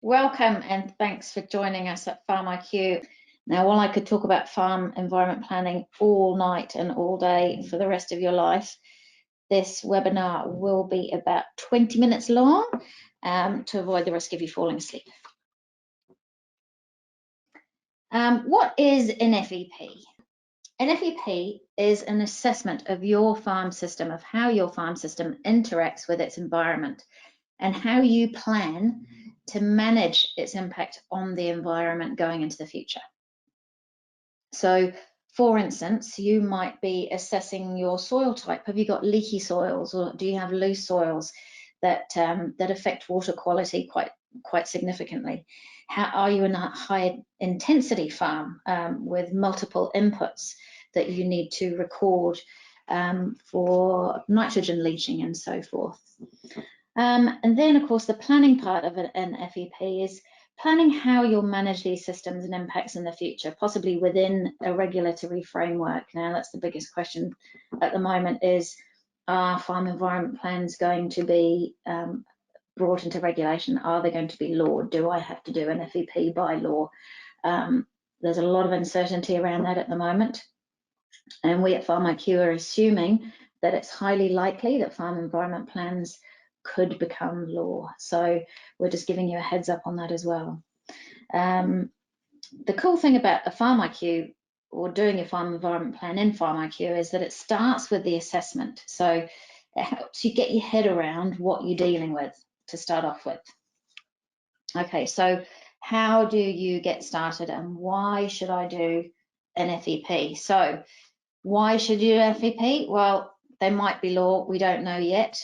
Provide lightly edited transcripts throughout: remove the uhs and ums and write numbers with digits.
Welcome and thanks for joining us at Farm IQ. Now, while I could talk about farm environment planning all night and all day for the rest of your life, this webinar will be about 20 minutes long to avoid the risk of you falling asleep. What is an FEP? An FEP is an assessment of your farm system, of how your farm system interacts with its environment and how you plan to manage its impact on the environment going into the future. So, for instance, you might be assessing your soil type. Have you got leaky soils, or do you have loose soils that affect water quality quite significantly? How are you in a high intensity farm with multiple inputs that you need to record for nitrogen leaching and so forth? And then, of course, the planning part of an FEP is planning how you'll manage these systems and impacts in the future, possibly within a regulatory framework. Now, that's the biggest question at the moment is, are farm environment plans going to be brought into regulation? Are they going to be law? Do I have to do an FEP by law? There's a lot of uncertainty around that at the moment. And we at Farm IQ are assuming that it's highly likely that farm environment plans could become law. So we're just giving you a heads up on that as well. The cool thing about a Farm IQ or doing a farm environment plan in Farm IQ is that it starts with the assessment. So it helps you get your head around what you're dealing with to start off with. Okay, so how do you get started and why should I do an FEP? So why should you do an FEP? Well, they might be law, we don't know yet.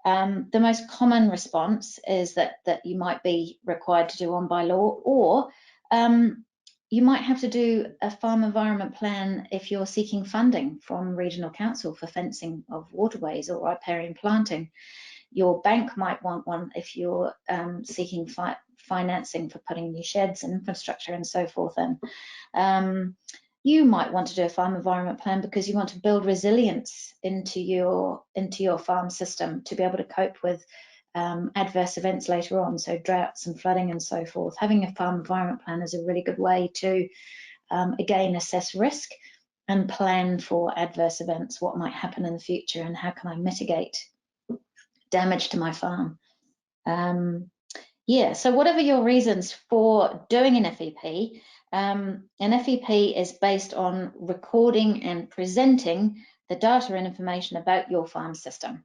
The most common response is that you might be required to do one by law, or you might have to do a farm environment plan if you're seeking funding from regional council for fencing of waterways or riparian planting. Your bank might want one if you're seeking financing for putting new sheds and infrastructure and so forth in. You might want to do a farm environment plan because you want to build resilience into your farm system to be able to cope with adverse events later on, so droughts and flooding and so forth. Having a farm environment plan is a really good way to, again, assess risk and plan for adverse events, what might happen in the future and how can I mitigate damage to my farm. Yeah, so whatever your reasons for doing an FEP, an FEP is based on recording and presenting the data and information about your farm system.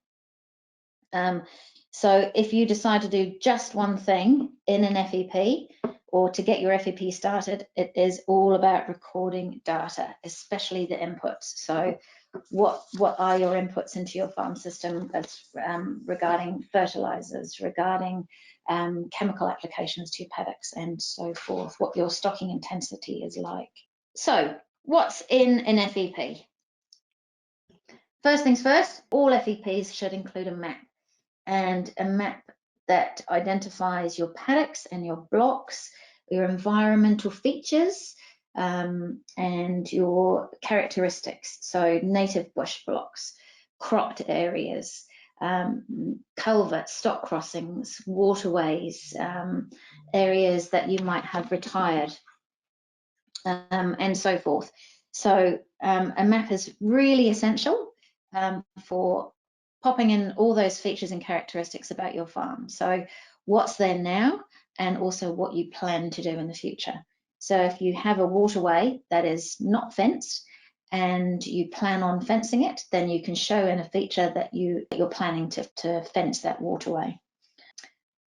So if you decide to do just one thing in an FEP or to get your FEP started, it is all about recording data, especially the inputs. So what are your inputs into your farm system regarding fertilizers, regarding chemical applications to your paddocks and so forth, what your stocking intensity is like. So what's in an FEP? First things first, all FEPs should include a map, and a map that identifies your paddocks and your blocks, your environmental features, and your characteristics. So native bush blocks, cropped areas, culverts, stock crossings, waterways, areas that you might have retired, and so forth. So a map is really essential for popping in all those features and characteristics about your farm. So what's there now and also what you plan to do in the future. So if you have a waterway that is not fenced and you plan on fencing it, then you can show in a feature that you're planning to fence that waterway.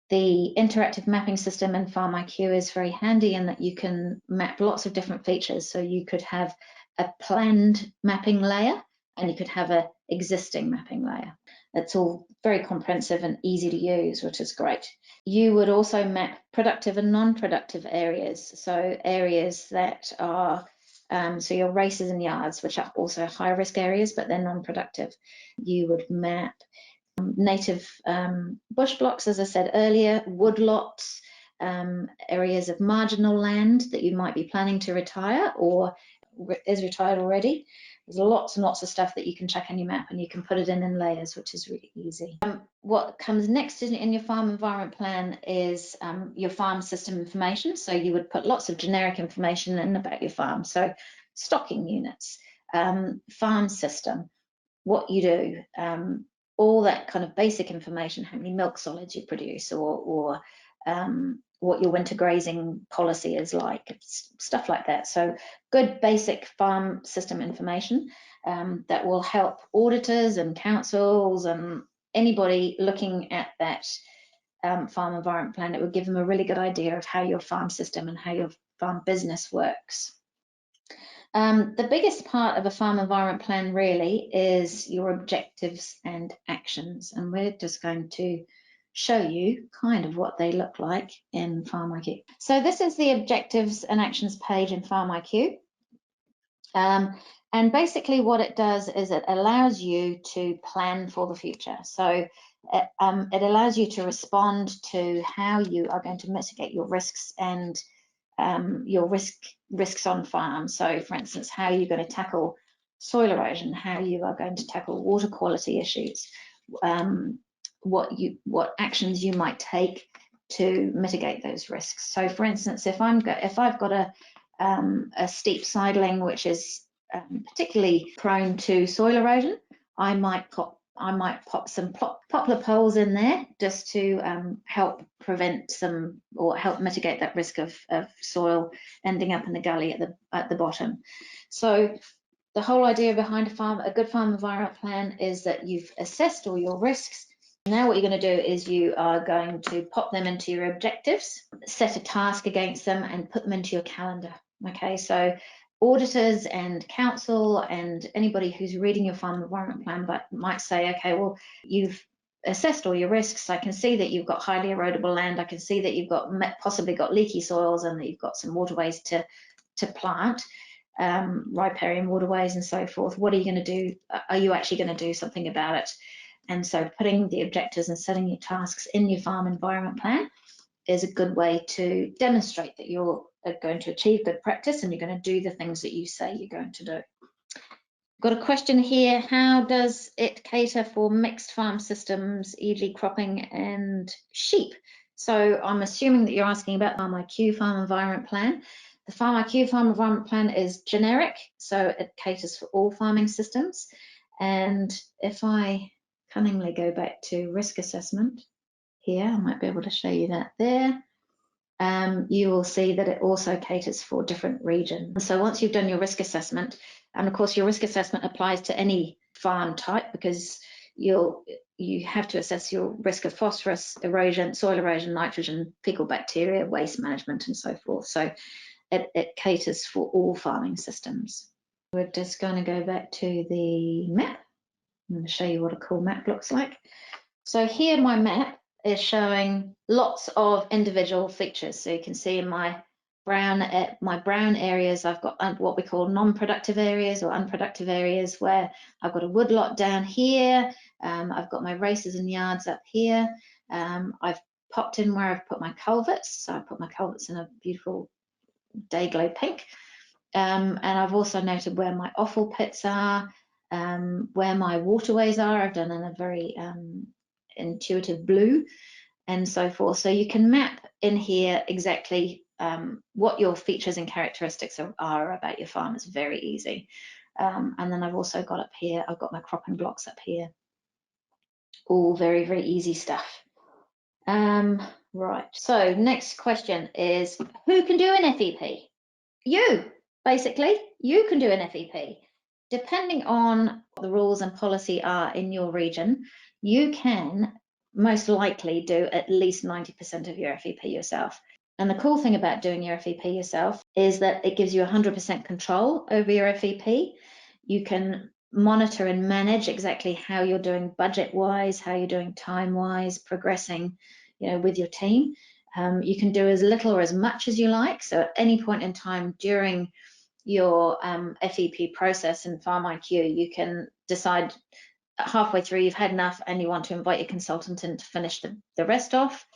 The interactive mapping system in Farm IQ is very handy in that you can map lots of different features. So you could have a planned mapping layer and you could have an existing mapping layer. It's all very comprehensive and easy to use, which is great. You would also map productive and non-productive areas. So areas that are, so your races and yards, which are also high risk areas, but they're non-productive. You would map native bush blocks, as I said earlier, woodlots, areas of marginal land that you might be planning to retire or is retired already, There's lots and lots of stuff that you can check on your map, and you can put it in layers, which is really easy. What comes next in your farm environment plan is your farm system information. So you would put lots of generic information in about your farm. So stocking units, farm system, what you do, all that kind of basic information, how many milk solids you produce, or what your winter grazing policy is like, stuff like that. So good basic farm system information that will help auditors and councils and anybody looking at that farm environment plan. It will give them a really good idea of how your farm system and how your farm business works. The biggest part of a farm environment plan really is your objectives and actions, and we're just going to show you kind of what they look like in FarmIQ. So this is the objectives and actions page in FarmIQ. And basically what it does is it allows you to plan for the future. So it allows you to respond to how you are going to mitigate your risks and your risks on farm. So for instance, how you're going to tackle soil erosion, how you are going to tackle water quality issues, what actions you might take to mitigate those risks. So for instance, if I've got a steep sidling which is particularly prone to soil erosion, I might pop some poplar poles in there just to help prevent some or help mitigate that risk of soil ending up in the gully at the bottom. So the whole idea behind a good farm environment plan is that you've assessed all your risks. Now what you're going to do is you are going to pop them into your objectives, set a task against them, and put them into your calendar. Okay, so auditors and council and anybody who's reading your farm environment plan might say, okay, well, you've assessed all your risks. I can see that you've got highly erodible land. I can see that you've possibly got leaky soils and that you've got some waterways to plant, riparian waterways and so forth. What are you going to do? Are you actually going to do something about it? And so putting the objectives and setting your tasks in your farm environment plan is a good way to demonstrate that you're going to achieve good practice and you're going to do the things that you say you're going to do. Got a question here. How does it cater for mixed farm systems, e.g. cropping and sheep? So I'm assuming that you're asking about FarmIQ farm environment plan. The FarmIQ farm environment plan is generic, so it caters for all farming systems. And if I cunningly go back to risk assessment here, I might be able to show you that there. You will see that it also caters for different regions. So once you've done your risk assessment, and of course your risk assessment applies to any farm type because you have to assess your risk of phosphorus, erosion, soil erosion, nitrogen, fecal bacteria, waste management, and so forth. So it caters for all farming systems. We're just going to go back to the map. I'm going to show you what a cool map looks like. So here my map is showing lots of individual features. So you can see in my brown areas, I've got what we call non-productive areas or unproductive areas where I've got a woodlot down here. I've got my races and yards up here. I've popped in where I've put my culverts. So I put my culverts in a beautiful day glow pink. And I've also noted where my offal pits are, where my waterways are. I've done in a very intuitive blue and so forth. So you can map in here exactly what your features and characteristics are about your farm. It's very easy. And then I've also got up here, I've got my cropping blocks up here. All very, very easy stuff. Right, so next question is, who can do an FEP? You, basically, you can do an FEP. Depending on what the rules and policy are in your region, you can most likely do at least 90% of your FEP yourself. And the cool thing about doing your FEP yourself is that it gives you 100% control over your FEP. You can monitor and manage exactly how you're doing budget-wise, how you're doing time-wise, progressing, with your team. You can do as little or as much as you like. So at any point in time during your FEP process in FarmIQ, you can decide halfway through you've had enough and you want to invite your consultant in to finish the rest off.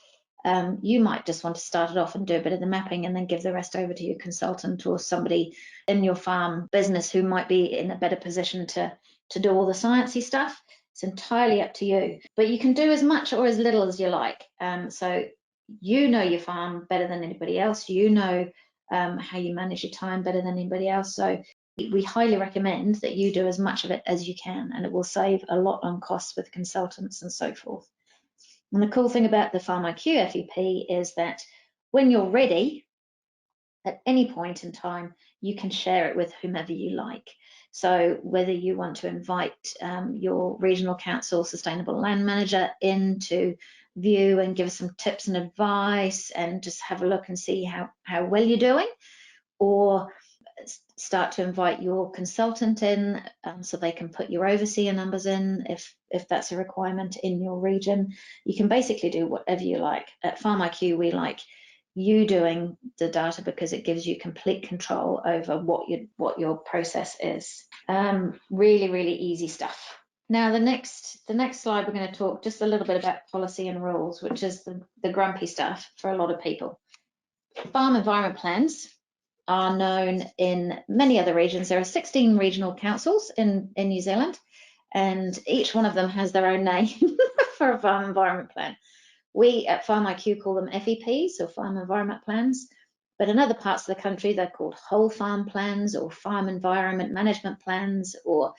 You might just want to start it off and do a bit of the mapping and then give the rest over to your consultant or somebody in your farm business who might be in a better position to do all the sciencey stuff. It's entirely up to you, but you can do as much or as little as you like. So you know your farm better than anybody else. You know how you manage your time better than anybody else. So we highly recommend that you do as much of it as you can, and it will save a lot on costs with consultants and so forth. And the cool thing about the PharmIQ FEP is that when you're ready, at any point in time, you can share it with whomever you like. So whether you want to invite your regional council sustainable land manager in to view and give some tips and advice and just have a look and see how well you're doing, or start to invite your consultant in so they can put your overseer numbers in if that's a requirement in your region. You can basically do whatever you like. At PharmIQ, we like you doing the data because it gives you complete control over what your process is. Really, really easy stuff. Now the next slide, we're going to talk just a little bit about policy and rules, which is the grumpy stuff for a lot of people. Farm environment plans are known in many other regions. There are 16 regional councils in New Zealand, and each one of them has their own name for a farm environment plan. We at PharmIQ call them FEPs, or farm environment plans, but in other parts of the country they're called whole farm plans or farm environment management plans or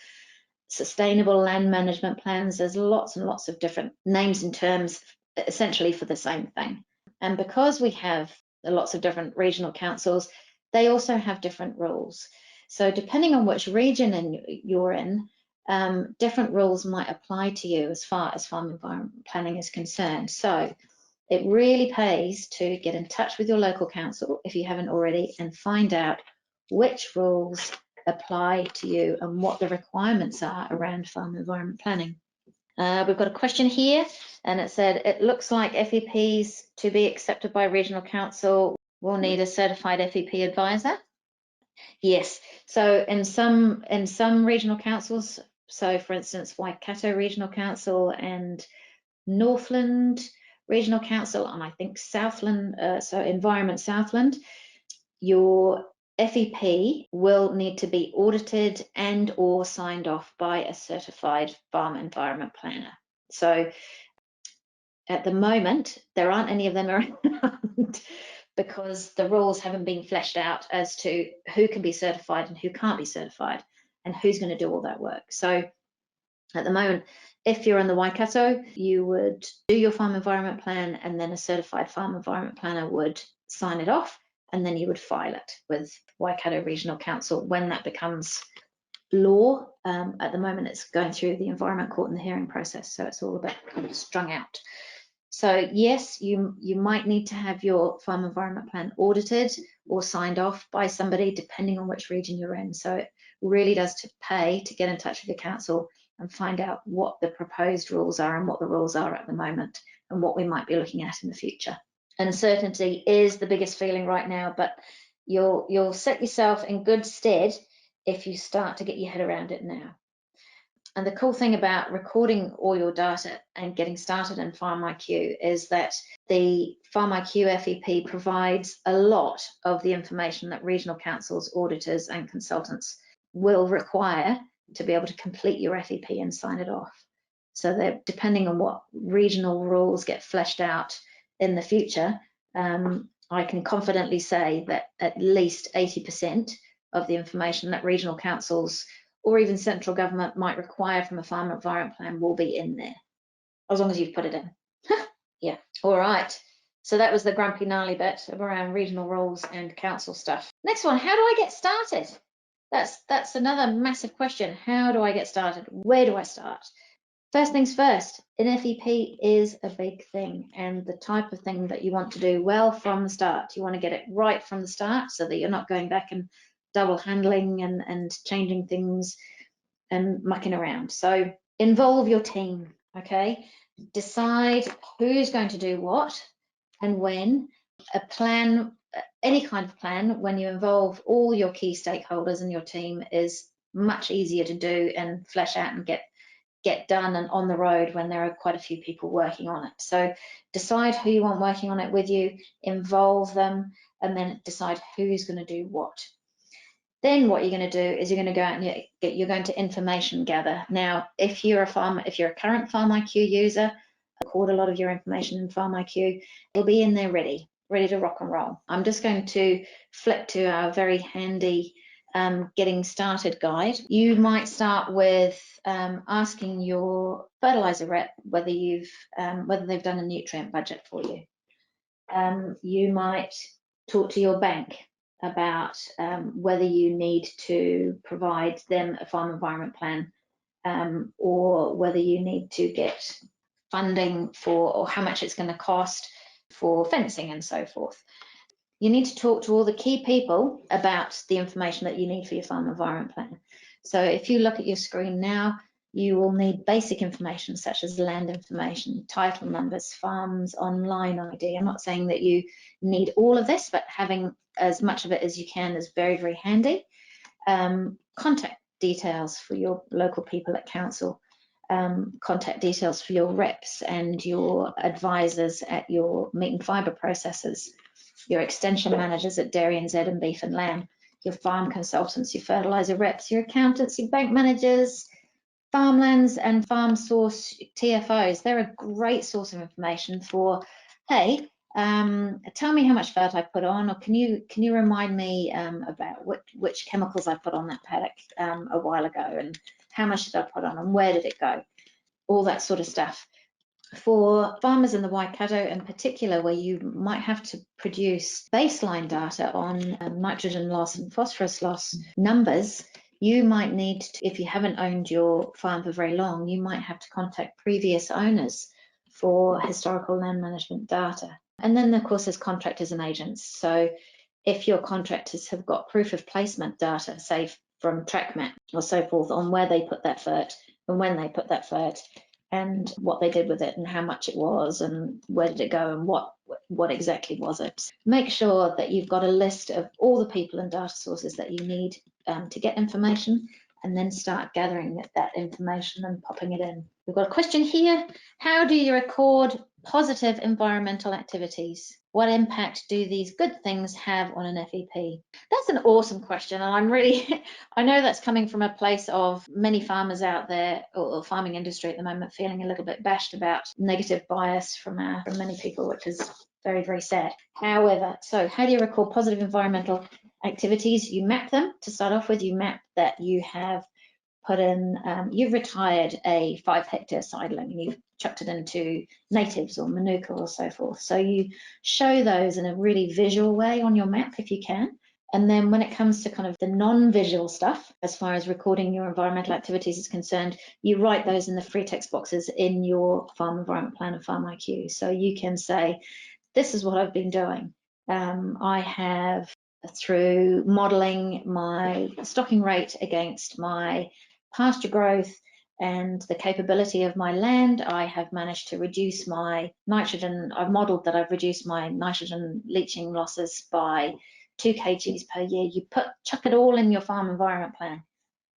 sustainable land management plans. There's lots and lots of different names and terms essentially for the same thing. And because we have lots of different regional councils, they also have different rules. So depending on which region you're in, different rules might apply to you as far as farm environment planning is concerned. So it really pays to get in touch with your local council if you haven't already and find out which rules apply to you and what the requirements are around farm environment planning. We've got a question here, and it said, it looks like FEPs to be accepted by regional council will need a certified FEP advisor. Yes, so in some regional councils, so for instance, Waikato Regional Council and Northland Regional Council, and I think Southland, so Environment Southland, your FEP will need to be audited and or signed off by a certified farm environment planner. So at the moment, there aren't any of them around because the rules haven't been fleshed out as to who can be certified and who can't be certified and who's going to do all that work. So at the moment, if you're in the Waikato, you would do your farm environment plan and then a certified farm environment planner would sign it off, and then you would file it with Waikato Regional Council when that becomes law. At the moment, it's going through the Environment Court and the hearing process, so it's all a bit kind of strung out. So yes, you might need to have your farm environment plan audited or signed off by somebody, depending on which region you're in. So it really does pay to get in touch with your council and find out what the proposed rules are and what the rules are at the moment and what we might be looking at in the future. Uncertainty is the biggest feeling right now, but you'll set yourself in good stead if you start to get your head around it now. And the cool thing about recording all your data and getting started in PharmIQ is that the PharmIQ FEP provides a lot of the information that regional councils, auditors and consultants will require to be able to complete your FEP and sign it off. So that depending on what regional rules get fleshed out in the future, I can confidently say that at least 80% of the information that regional councils or even central government might require from a farm environment plan will be in there, as long as you've put it in. Yeah, all right. So that was the grumpy gnarly bit around regional rules and council stuff. Next one, how do I get started? That's another massive question. How do I get started? Where do I start? First things first, an FEP is a big thing and the type of thing that you want to do well from the start. You want to get it right from the start so that you're not going back and double handling and changing things and mucking around. So involve your team, okay? Decide who's going to do what and when. A plan, any kind of plan, when you involve all your key stakeholders in your team is much easier to do and flesh out and get get done and on the road when there are quite a few people working on it. So decide who you want working on it with you, involve them, and then decide who's going to do what. Then what you're going to do is you're going to go out and you're going to information gather. Now, if you're a current FarmIQ user, record a lot of your information in FarmIQ, it'll be in there ready to rock and roll. I'm just going to flip to our very handy getting started guide. You might start with asking your fertilizer rep whether they've done a nutrient budget for you. You might talk to your bank about whether you need to provide them a farm environment plan, or whether you need to get funding for, or how much it's going to cost for fencing and so forth. You need to talk to all the key people about the information that you need for your farm environment plan. So if you look at your screen now, you will need basic information such as land information, title numbers, farms, online ID. I'm not saying that you need all of this, but having as much of it as you can is very, very handy. Contact details for your local people at council, contact details for your reps and your advisors at your meat and fibre processors, your extension managers at Dairy NZ and Beef and Lamb, your farm consultants, your fertiliser reps, your accountants, your bank managers, farmlands and farm source TFOs. They're a great source of information for, hey, tell me how much fert I put on, or can you remind me about which chemicals I put on that paddock a while ago, and how much did I put on and where did it go? All that sort of stuff. For farmers in the Waikato in particular, where you might have to produce baseline data on nitrogen loss and phosphorus loss numbers, you might need to, if you haven't owned your farm for very long, you might have to contact previous owners for historical land management data. And then, of course, there's contractors and agents. So if your contractors have got proof of placement data, say from TrackMap or so forth, on where they put that fert and when they put that fert, and what they did with it and how much it was and where did it go and what exactly was it. Make sure that you've got a list of all the people and data sources that you need to get information, and then start gathering that information and popping it in. We've got a question here. How do you record positive environmental activities? What impact do these good things have on an FEP? That's an awesome question, and I know that's coming from a place of many farmers out there, or farming industry at the moment, feeling a little bit bashed about negative bias from many people, which is very, very sad. However, so how do you record positive environmental activities? You map them to start off with. You map that you have put in, you've retired a 5-hectare sideling and you've chucked it into natives or manuka or so forth. So you show those in a really visual way on your map if you can. And then when it comes to kind of the non-visual stuff, as far as recording your environmental activities is concerned, you write those in the free text boxes in your farm environment plan and FarmIQ. So you can say, this is what I've been doing. I have, through modelling my stocking rate against my pasture growth and the capability of my land, I have managed to reduce my nitrogen. I've modelled that I've reduced my nitrogen leaching losses by 2 kgs per year. You chuck it all in your farm environment plan,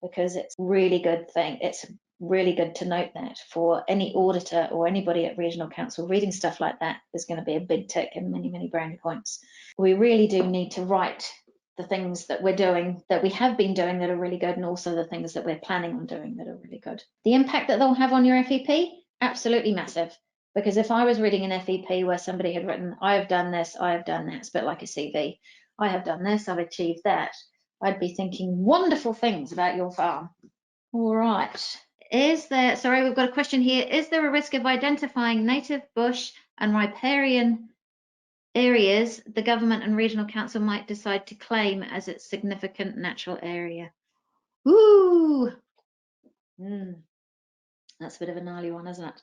because it's a really good thing. It's really good to note that for any auditor or anybody at regional council. Reading stuff like that is going to be a big tick and many, many brownie points. We really do need to write the things that we're doing, that we have been doing that are really good, and also the things that we're planning on doing that are really good. The impact that they'll have on your FEP, absolutely massive. Because if I was reading an FEP where somebody had written, I have done this, I have done that, it's a bit like a CV. I have done this, I've achieved that. I'd be thinking wonderful things about your farm. All right. Sorry, we've got a question here. Is there a risk of identifying native bush and riparian areas the government and regional council might decide to claim as its significant natural area? Ooh, that's a bit of a gnarly one, isn't it?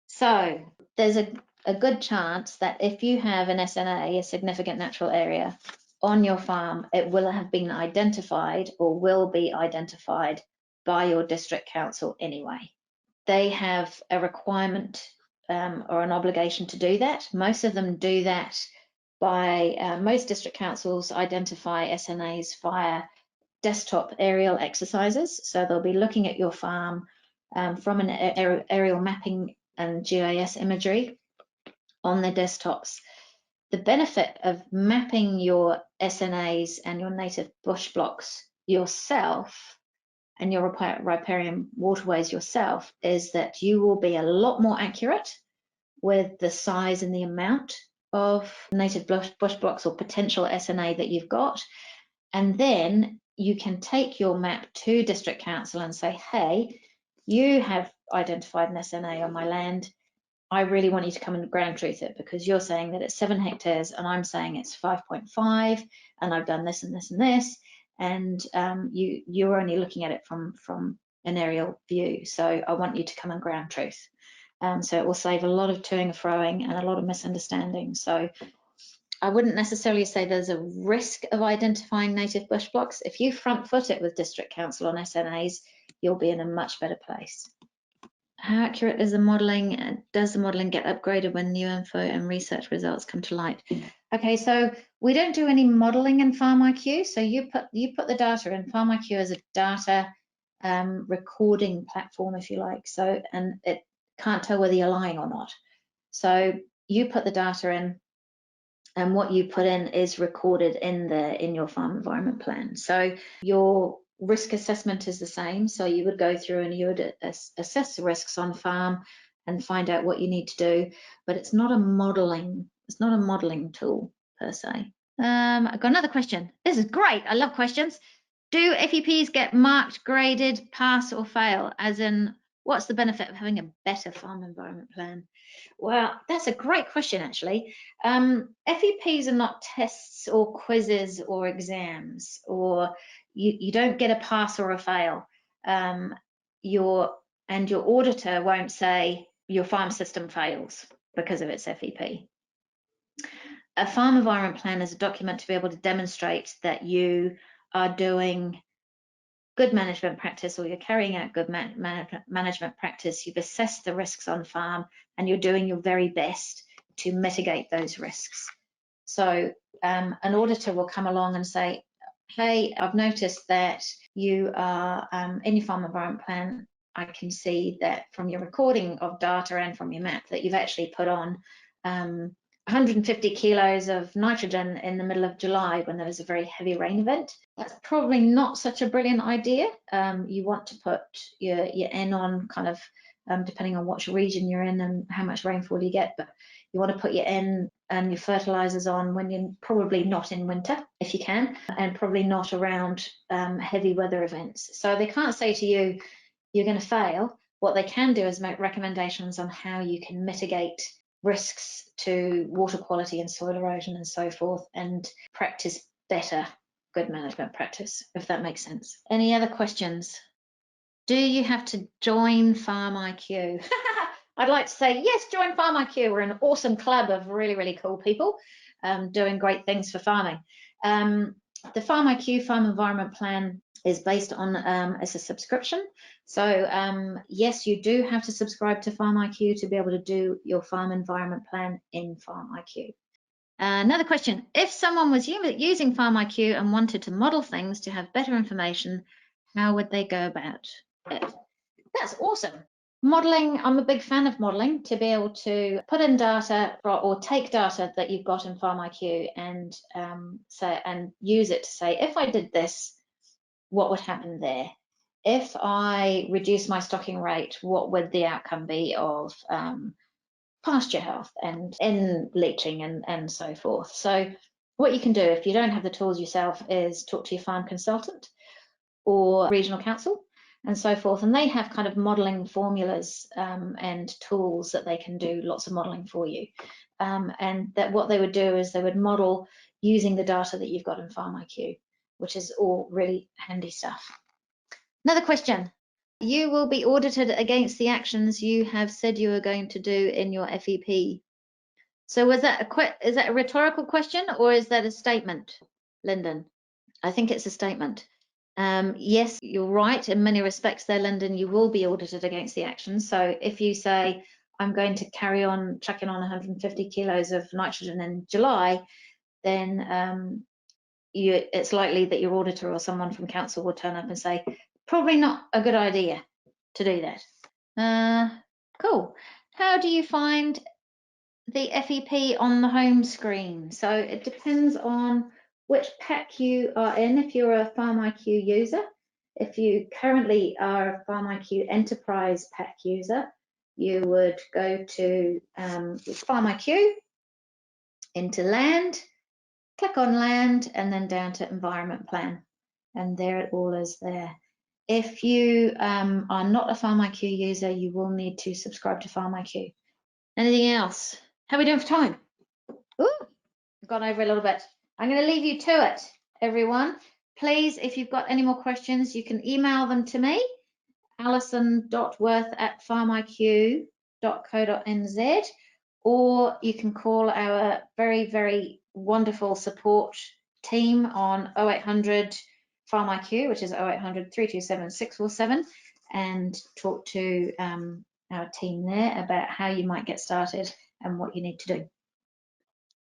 So there's a good chance that if you have an SNA, a significant natural area, on your farm, it will have been identified or will be identified by your district council anyway. They have a requirement or an obligation to do that. Most of them do that by, most district councils identify SNAs via desktop aerial exercises. So they'll be looking at your farm from an aerial mapping and GIS imagery on their desktops. The benefit of mapping your SNAs and your native bush blocks yourself and your riparian waterways yourself is that you will be a lot more accurate with the size and the amount of native bush blocks or potential SNA that you've got. And then you can take your map to District Council and say, hey, you have identified an SNA on my land. I really want you to come and ground truth it because you're saying that it's 7 hectares and I'm saying it's 5.5 and I've done this and this and this. And you're only looking at it from an aerial view. So I want you to come and ground truth. So it will save a lot of toing and froing and a lot of misunderstanding. So I wouldn't necessarily say there's a risk of identifying native bush blocks. If you front foot it with District Council on SNAs, you'll be in a much better place. How accurate is the modelling, and does the modelling get upgraded when new info and research results come to light? Okay, so we don't do any modelling in FarmIQ. So you put the data in. FarmIQ as a data recording platform, if you like. So, and it can't tell whether you're lying or not. So you put the data in, and what you put in is recorded in your farm environment plan. So your risk assessment is the same. So you would go through and you would assess the risks on farm and find out what you need to do, but it's not a modeling tool per se. I've got another question. This is great. I love questions. Do FEPs get marked, graded, pass or fail? As in, what's the benefit of having a better farm environment plan? Well, that's a great question, actually. FEPs are not tests or quizzes or exams, or you don't get a pass or a fail. Your auditor won't say your farm system fails because of its FEP. A farm environment plan is a document to be able to demonstrate that you are doing good management practice, or you're carrying out good management practice. You've assessed the risks on farm and you're doing your very best to mitigate those risks. So an auditor will come along and say, hey, I've noticed that you are in your farm environment plan. I can see that from your recording of data and from your map that you've actually put on 150 kilos of nitrogen in the middle of July when there was a very heavy rain event. That's probably not such a brilliant idea. You want to put your N on kind of depending on which region you're in and how much rainfall you get, but you want to put your N and your fertilizers on when you're probably not in winter, if you can, and probably not around heavy weather events. So they can't say to you, you're going to fail. What they can do is make recommendations on how you can mitigate risks to water quality and soil erosion and so forth, and practice better good management practice, if that makes sense. Any other questions? Do you have to join FarmIQ? I'd like to say, yes, join FarmIQ. We're an awesome club of really, really cool people doing great things for farming. The FarmIQ Farm Environment Plan is based on as a subscription. So yes, you do have to subscribe to FarmIQ to be able to do your farm environment plan in FarmIQ. Another question, if someone was using FarmIQ and wanted to model things to have better information, how would they go about it? That's awesome. Modeling, I'm a big fan of modeling, to be able to put in data or take data that you've got in FarmIQ and say and use it to say, if I did this, what would happen there? If I reduce my stocking rate, what would the outcome be of pasture health and N leaching and so forth? So what you can do if you don't have the tools yourself is talk to your farm consultant or regional council and so forth, and they have kind of modelling formulas and tools that they can do lots of modelling for you. And that what they would do is they would model using the data that you've got in FarmIQ, which is all really handy stuff. Another question. You will be audited against the actions you have said you are going to do in your FEP. So was that is that a rhetorical question or is that a statement, Lyndon? I think it's a statement. Yes, you're right. In many respects there, Lyndon, you will be audited against the actions. So if you say, I'm going to carry on chucking on 150 kilos of nitrogen in July, then it's likely that your auditor or someone from council will turn up and say, probably not a good idea to do that. Cool. How do you find the FEP on the home screen? So it depends on which pack you are in. If you're a PharmIQ user, if you currently are a PharmIQ Enterprise pack user, you would go to PharmIQ, into Land, click on Land, and then down to Environment Plan. And there it all is there. If you are not a PharmIQ user, you will need to subscribe to PharmIQ. Anything else? How are we doing for time? Ooh, gone over a little bit. I'm going to leave you to it, everyone. Please, if you've got any more questions, you can email them to me, alison.worth@pharmiq.co.nz, or you can call our very, very wonderful support team on 0800 PharmIQ, which is 0800 327 647, and talk to our team there about how you might get started and what you need to do.